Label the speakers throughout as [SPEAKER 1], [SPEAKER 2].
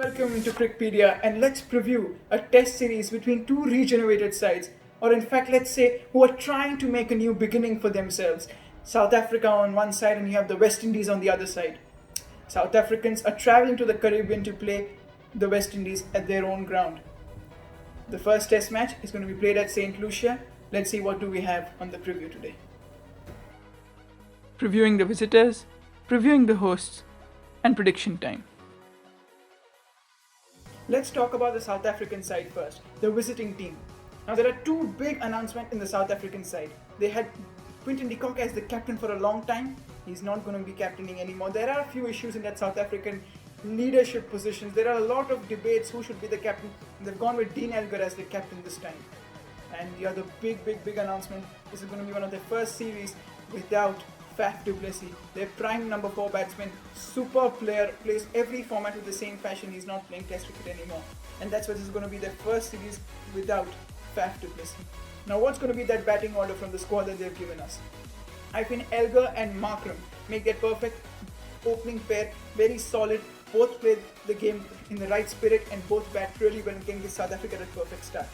[SPEAKER 1] Welcome to Crickpedia, and let's preview a test series between two regenerated sides, or in fact, let's say, who are trying to make a new beginning for themselves. South Africa on one side, and you have the West Indies on the other side. South Africans are traveling to the Caribbean to play the West Indies at their own ground. The first test match is going to be played at St. Lucia. Let's see what do we have on the preview today. Previewing the visitors, previewing the hosts, and prediction time. Let's talk about the South African side first, the visiting team. Now there are two big announcements in the South African side. They had Quinton de Kock as the captain for a long time. He's not going to be captaining anymore. There are a few issues in that South African leadership positions. There are a lot of debates who should be the captain. They've gone with Dean Elgar as the captain this time. And the other big announcement, this is going to be one of their first series without Faf du Plessis, their prime number 4 batsman, super player, plays every format with the same passion. He's not playing test cricket anymore. And that's why this is going to be their first series without Faf du Plessis. Now what's going to be that batting order from the squad that they've given us? I think Elgar and Markram make that perfect opening pair, very solid. Both play the game in the right spirit and both bat really well and can give South Africa a perfect start.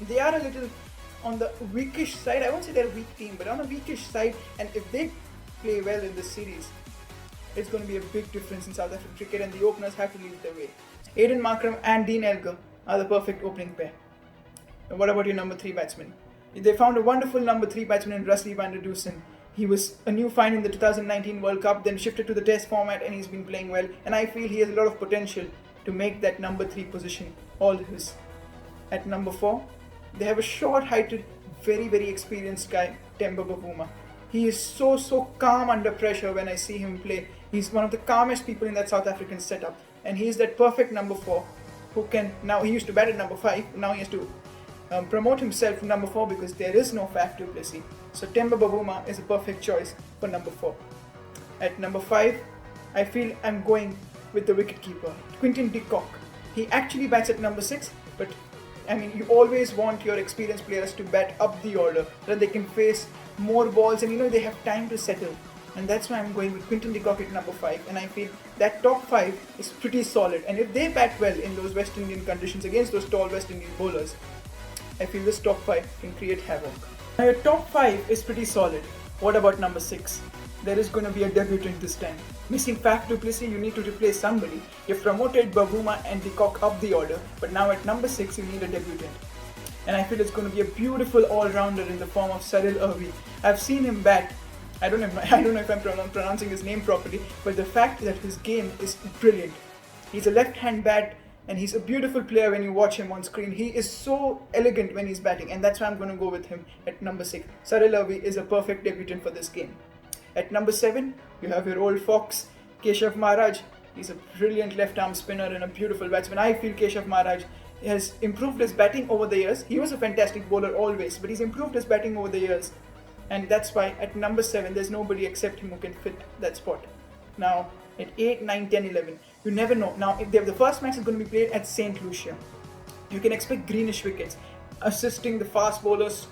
[SPEAKER 1] They are a little on the weakish side. I won't say they're a weak team, but on a weakish side, and if they play well in this series, it's going to be a big difference in South African cricket, and the openers have to lead the way. Aiden Markram and Dean Elgar are the perfect opening pair. And what about your number 3 batsman? They found a wonderful number 3 batsman in Rassie van der Dussen. He was a new find in the 2019 World Cup, then shifted to the Test format, and he's been playing well. And I feel he has a lot of potential to make that number 3 position all his. At number 4, they have a short-heighted, very experienced guy, Temba Bavuma. He is so calm under pressure when I see him play. He's one of the calmest people in that South African setup. And he is that perfect number 4 who can, now he used to bat at number 5, now he has to promote himself to number 4 because there is no Faf du Plessis. So Temba Bavuma is a perfect choice for number 4. At number 5, I feel I'm going with the wicketkeeper, Quinton de Kock. He actually bats at number 6, but I mean, you always want your experienced players to bat up the order so that they can face more balls and they have time to settle. And that's why I'm going with Quinton de Kock at number 5, and I feel that top 5 is pretty solid. And if they bat well in those West Indian conditions against those tall West Indian bowlers, I feel this top 5 can create havoc. Now your top 5 is pretty solid. What about number 6? There is going to be a debutant this time. Missing Faf du Plessis, you need to replace somebody. You've promoted Bavuma and de Kock up the order, but now at number 6 you need a debutant. And I feel it's going to be a beautiful all-rounder in the form of Saril Ervi. I've seen him bat. I don't know if I'm pronouncing his name properly, but the fact that his game is brilliant. He's a left-hand bat, and he's a beautiful player when you watch him on screen. He is so elegant when he's batting, and that's why I'm going to go with him at number 6. Saril Ervi is a perfect debutant for this game. At number 7, you have your old fox, Keshav Maharaj. He's a brilliant left-arm spinner and a beautiful batsman. I feel Keshav Maharaj has improved his batting over the years. He was a fantastic bowler always, but he's improved his batting over the years. And that's why at number 7, there's nobody except him who can fit that spot. Now, at 8, 9, 10, 11, you never know. Now, if the first match is going to be played at St. Lucia, you can expect greenish wickets, assisting the fast bowlers.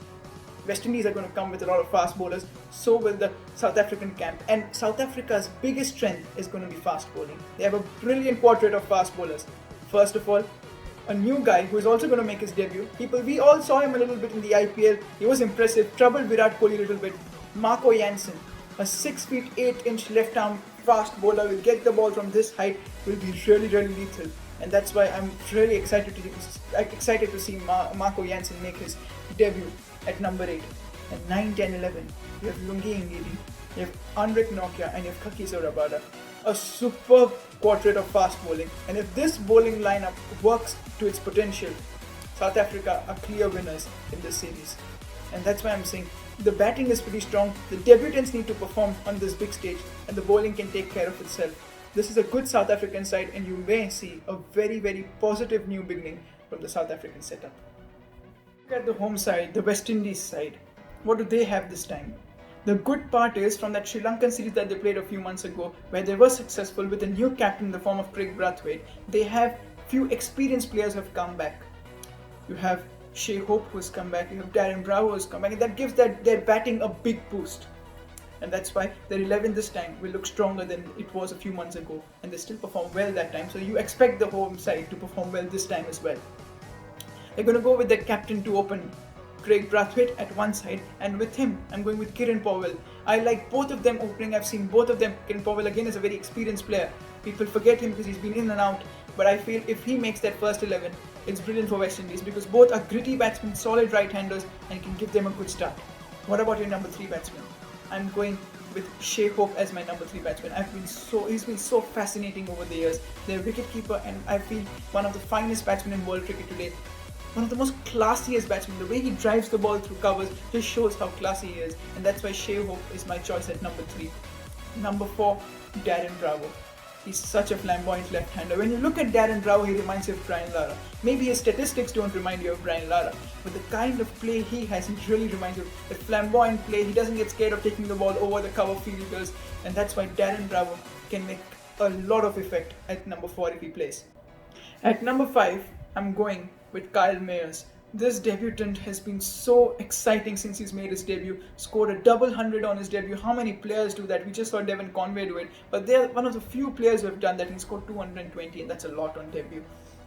[SPEAKER 1] West Indies are going to come with a lot of fast bowlers, so will the South African camp. And South Africa's biggest strength is going to be fast bowling. They have a brilliant quartet of fast bowlers. First of all, a new guy who is also going to make his debut. We all saw him a little bit in the IPL. He was impressive, troubled Virat Kohli a little bit. Marco Jansen, a 6 feet 8 inch left arm fast bowler, will get the ball from this height, will be really lethal. And that's why I'm really excited to see Marco Jansen make his debut at number 8. At 9, 10, 11, you have Lungi Ngidi, you have Anrich Nokia, and you have Kagiso Rabada. A superb quartet of fast bowling. And if this bowling lineup works to its potential, South Africa are clear winners in this series. And that's why I'm saying the batting is pretty strong, the debutants need to perform on this big stage, and the bowling can take care of itself. This is a good South African side, and you may see a very positive new beginning from the South African setup. Look at the home side, the West Indies side. What do they have this time? The good part is from that Sri Lankan series that they played a few months ago, where they were successful with a new captain in the form of Craig Brathwaite, they have few experienced players who have come back. You have Shai Hope who has come back, you have Darren Bravo who has come back, and that gives their batting a big boost. and that's why their 11 this time will look stronger than it was a few months ago, and they still performed well that time. So you expect the home side to perform well this time as well. They're going to go with their captain to open, Craig Brathwaite at one side, and with him, I'm going with Kieran Powell. I like both of them opening. I've seen both of them. Kieran Powell again is a very experienced player. People forget him because he's been in and out, but I feel if he makes that first 11, it's brilliant for West Indies because both are gritty batsmen, solid right-handers, and can give them a good start. What about your number 3 batsman? I'm going with Shai Hope as my number 3 batsman. He's been so fascinating over the years. They're wicketkeeper, and I feel one of the finest batsmen in world cricket today. One of the most classiest batsmen. The way he drives the ball through covers just shows how classy he is, and that's why Shai Hope is my choice at number 3. Number 4, Darren Bravo. He's such a flamboyant left-hander. When you look at Darren Bravo, he reminds you of Brian Lara. Maybe his statistics don't remind you of Brian Lara, but the kind of play he has, he really reminds you of the flamboyant play. He doesn't get scared of taking the ball over the cover fielders, and that's why Darren Bravo can make a lot of effect at number 4 if he plays. At number 5, I'm going with Kyle Mayers. This debutant has been so exciting since he's made his debut. Scored a double 100 on his debut. How many players do that? We just saw Devon Conway do it, but they're one of the few players who have done that. He scored 220, and that's a lot on debut.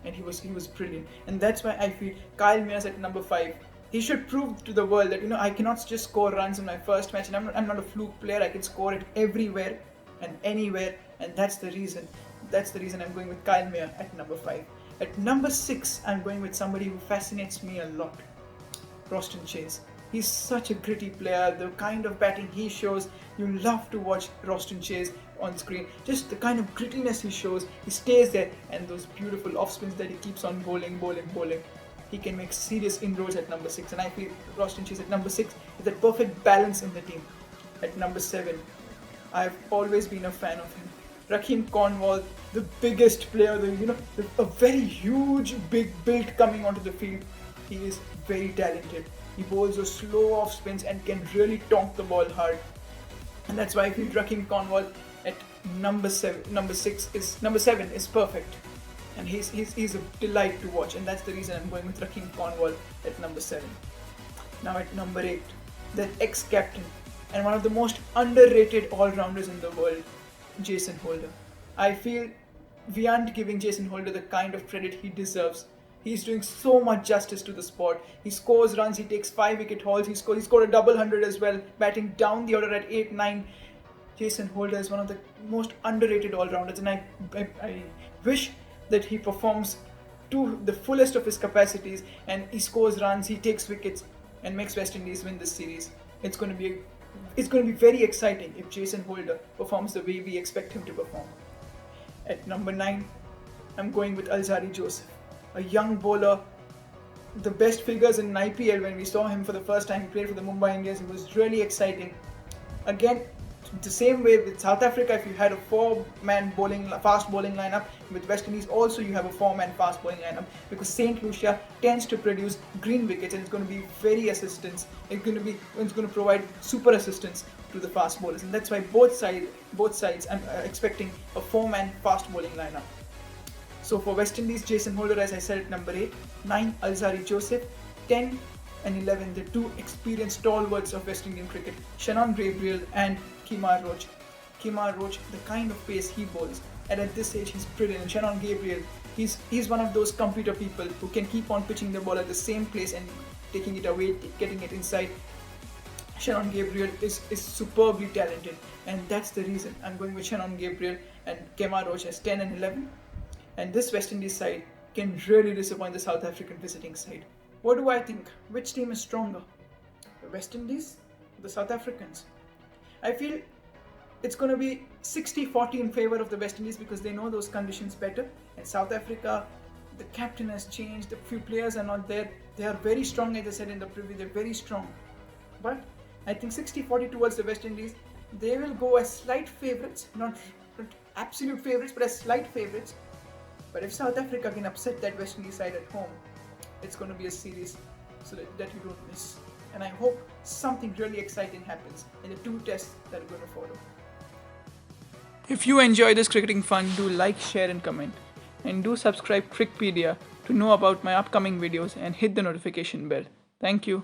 [SPEAKER 1] And he was brilliant. And that's why I feel Kyle Mayers at number 5. He should prove to the world that I cannot just score runs in my first match, and I'm not a fluke player. I can score it everywhere and anywhere, and that's the reason. That's the reason I'm going with Kyle Mayers at number 5. At number 6, I'm going with somebody who fascinates me a lot, Roston Chase. He's such a gritty player. The kind of batting he shows, you love to watch Roston Chase on screen. Just the kind of grittiness he shows, he stays there, and those beautiful off spins that he keeps on bowling. He can make serious inroads at number 6, and I feel Roston Chase at number 6 is that perfect balance in the team. At number 7, I've always been a fan of him. Rahkeem Cornwall, the biggest player, a very huge, big build coming onto the field. He is very talented. He bowls those slow off spins and can really tonk the ball hard. And that's why I feel Rahkeem Cornwall at number 7 is perfect. And he's a delight to watch, and that's the reason I'm going with Rahkeem Cornwall at number 7. Now at number 8, the ex-captain and one of the most underrated all-rounders in the world, Jason Holder. I feel we aren't giving Jason Holder the kind of credit he deserves. He's doing so much justice to the sport. He scores runs, he takes 5 wicket hauls, he scored a double 100 as well, batting down the order at 8-9. Jason Holder is one of the most underrated all-rounders, and I wish that he performs to the fullest of his capacities and he scores runs, he takes wickets and makes West Indies win this series. It's going to be very exciting if Jason Holder performs the way we expect him to perform. At number 9, I'm going with Alzarri Joseph, a young bowler. The best figures in IPL when we saw him for the first time. He played for the Mumbai Indians. It was really exciting. Again, the same way with South Africa, if you had a 4-man fast bowling lineup, with West Indies also you have a 4-man fast bowling lineup, because St. Lucia tends to produce green wickets, and it's going to be very assistance. It's going to provide super assistance to the fast bowlers, and that's why both sides I'm expecting a 4-man fast bowling lineup. So for West Indies, Jason Holder, as I said, at number 8, 9 Alzarri Joseph, 10 and 11 the two experienced stalwarts of West Indian cricket, Shannon Gabriel and Kemar Roach. Kemar Roach, the kind of pace he bowls, and at this age he's brilliant. And Shannon Gabriel, he's one of those computer people who can keep on pitching the ball at the same place and taking it away, getting it inside. Shannon Gabriel is superbly talented, and that's the reason I'm going with Shannon Gabriel and Kemar Roach as 10 and 11. And this West Indies side can really disappoint the South African visiting side. What do I think? Which team is stronger? The West Indies or the South Africans? I feel it's going to be 60-40 in favor of the West Indies because they know those conditions better. And South Africa, the captain has changed, a few players are not there. They are very strong, as I said in the preview, they're very strong. But I think 60-40 towards the West Indies. They will go as slight favourites, not absolute favourites, but as slight favourites. But if South Africa can upset that West Indies side at home, it's going to be a series so that you don't miss. And I hope something really exciting happens in the 2 tests that are going to follow. If you enjoy this cricketing fun, do like, share and comment. And do subscribe Crickpedia to know about my upcoming videos and hit the notification bell. Thank you.